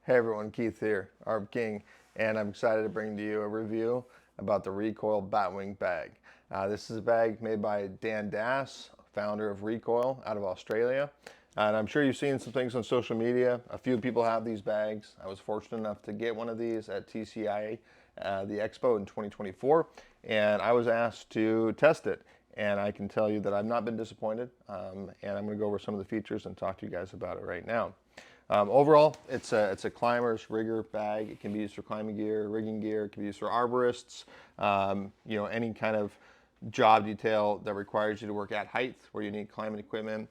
Hey everyone, Keith here, Arb King, and I'm excited to bring to you a review about the Reecoil Batwing bag. This is a bag made by Dan Das, founder of Reecoil out of Australia. And I'm sure you've seen some things on social media. A few people have these bags. I was fortunate enough to get one of these at TCI, the Expo in 2024, and I was asked to test it. And I can tell you that I've not been disappointed, and I'm going to go over some of the features and talk to you guys about it right now. Overall, it's a climber's rigger bag. It can be used for climbing gear, rigging gear. It can be used for arborists. Any kind of job detail that requires you to work at height where you need climbing equipment.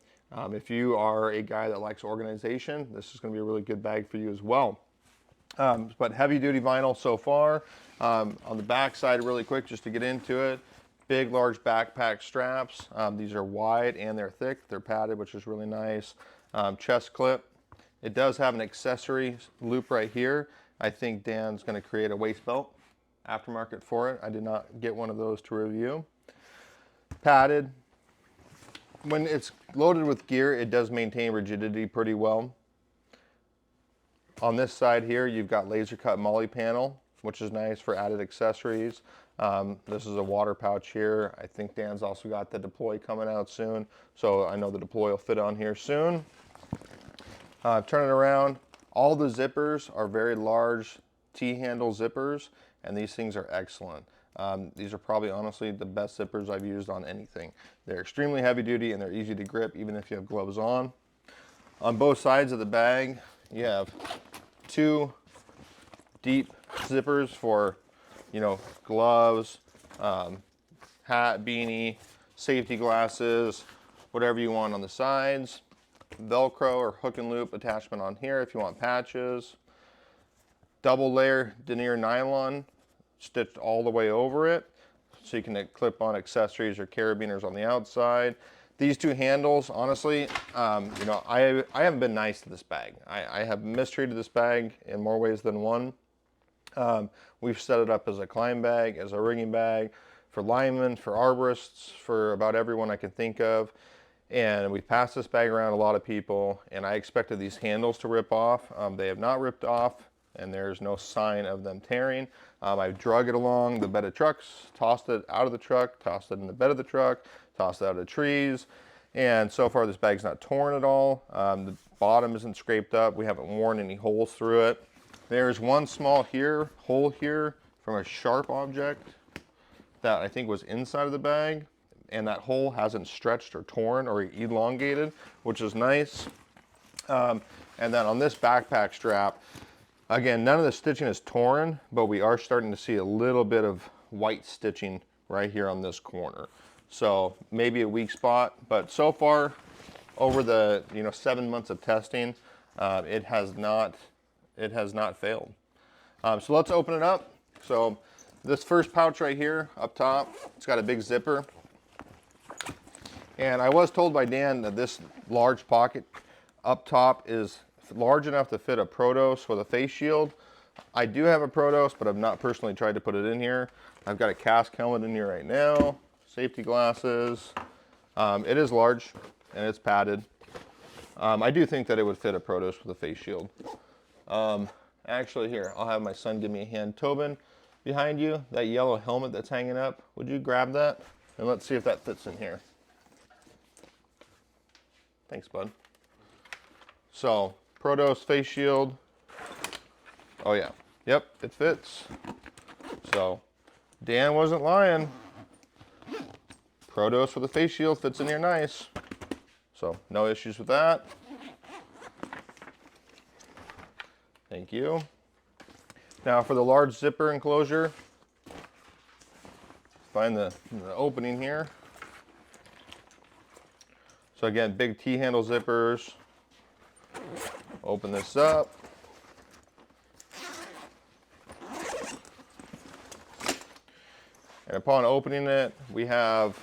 If you are a guy that likes organization, this is going to be a really good bag for you as well. But heavy duty vinyl so far. On the back side, really quick, just to get into it, big, large backpack straps. These are wide and they're thick. They're padded, which is really nice. Chest clip. It does have an accessory loop right here. I think Dan's going to create a waist belt aftermarket for it. I did not get one of those to review. Padded. When it's loaded with gear, it does maintain rigidity pretty well. On this side here, you've got laser cut MOLLE panel, which is nice for added accessories. This is a water pouch here. I think Dan's also got the deploy coming out soon, so I know the deploy will fit on here soon. Turn it around. All the zippers are very large T-handle zippers, and these things are excellent. These are probably honestly the best zippers I've used on anything. They're extremely heavy duty and they're easy to grip even if you have gloves on. On both sides of the bag, you have two deep zippers for, gloves, hat, beanie, safety glasses, whatever you want on the sides. Velcro or hook and loop attachment on here if you want patches. Double layer denier nylon stitched all the way over it so you can clip on accessories or carabiners on the outside. These two handles, honestly, I haven't been nice to this bag. I have mistreated this bag in more ways than one. We've set it up as a climb bag, as a rigging bag, for linemen, for arborists, for about everyone I can think of. And we passed this bag around a lot of people, and I expected these handles to rip off. They have not ripped off, and there's no sign of them tearing. I've drug it along the bed of trucks, tossed it out of the truck, tossed it in the bed of the truck, tossed it out of trees, and so far this bag's not torn at all. The bottom isn't scraped up. We haven't worn any holes through it. There's one small hole here from a sharp object that I think was inside of the bag, and that hole hasn't stretched or torn or elongated, which is nice. And then on this backpack strap, again, none of the stitching is torn, but we are starting to see a little bit of white stitching right here on this corner. So maybe a weak spot, but so far over the 7 months of testing, it has not failed. So let's open it up. So this first pouch right here up top, it's got a big zipper. And I was told by Dan that this large pocket up top is large enough to fit a Protos with a face shield. I do have a Protos, but I've not personally tried to put it in here. I've got a cask helmet in here right now, safety glasses. It is large and it's padded. I do think that it would fit a Protos with a face shield. Actually, here, I'll have my son give me a hand. Tobin, behind you, that yellow helmet that's hanging up, would you grab that? And let's see if that fits in here. Thanks, bud. So, Protos face shield. Oh yeah, yep, it fits. So, Dan wasn't lying. Protos with a face shield fits in here nice. So, no issues with that. Thank you. Now for the large zipper enclosure, find the opening here. So again, big T-handle zippers. Open this up. And upon opening it, we have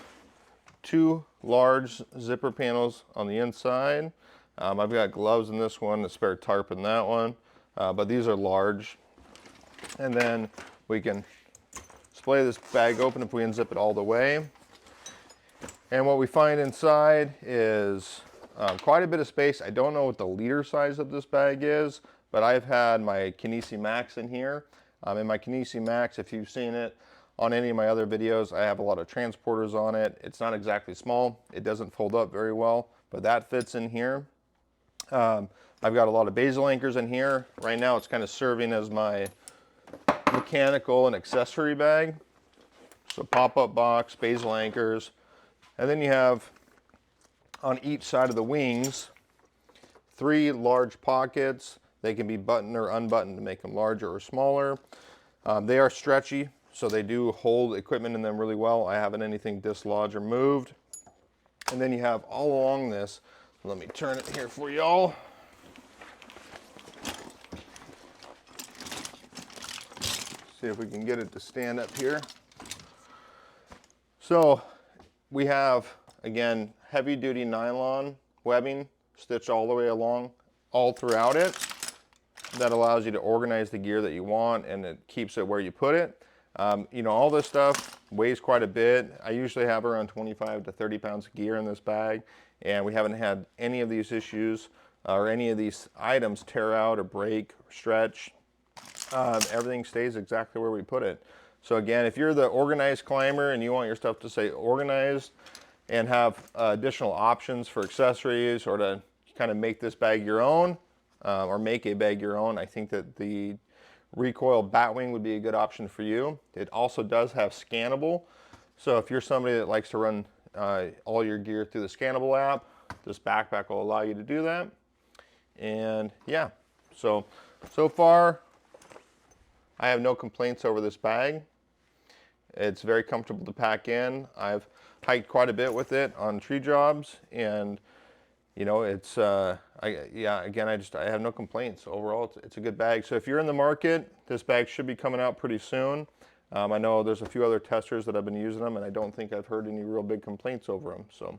two large zipper panels on the inside. I've got gloves in this one, a spare tarp in that one, but these are large. And then we can splay this bag open if we unzip it all the way. And what we find inside is quite a bit of space. I don't know what the liter size of this bag is, but I've had my Kinesi Max in here. In my Kinesi Max, if you've seen it on any of my other videos, I have a lot of transporters on it. It's not exactly small. It doesn't fold up very well, but that fits in here. I've got a lot of basil anchors in here. Right now it's kind of serving as my mechanical and accessory bag. So pop-up box, basil anchors, and then you have on each side of the wings 3 large pockets. They can be buttoned or unbuttoned to make them larger or smaller. They are stretchy, so they do hold equipment in them really well. I haven't anything dislodged or moved. And then you have all along this, let me turn it here for y'all. See if we can get it to stand up here. So we have, again, heavy duty nylon webbing stitched all the way along, all throughout it. That allows you to organize the gear that you want, and it keeps it where you put it. You know, all this stuff weighs quite a bit. I usually have around 25 to 30 pounds of gear in this bag, and we haven't had any of these issues or any of these items tear out or break or stretch. Everything stays exactly where we put it. So again, if you're the organized climber and you want your stuff to stay organized and have additional options for accessories, or to kind of make this bag your own, or make a bag your own, I think that the Reecoil Batwing would be a good option for you. It also does have scannable. So if you're somebody that likes to run all your gear through the scannable app, this backpack will allow you to do that. And yeah, so far, I have no complaints over this bag. It's very comfortable to pack in. I've hiked quite a bit with it on tree jobs, and you know, it's again, I have no complaints. Overall, it's a good bag. So if you're in the market, this bag should be coming out pretty soon. I know there's a few other testers that have been using them, and I don't think I've heard any real big complaints over them. So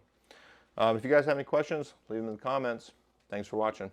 if you guys have any questions, leave them in the comments. Thanks for watching.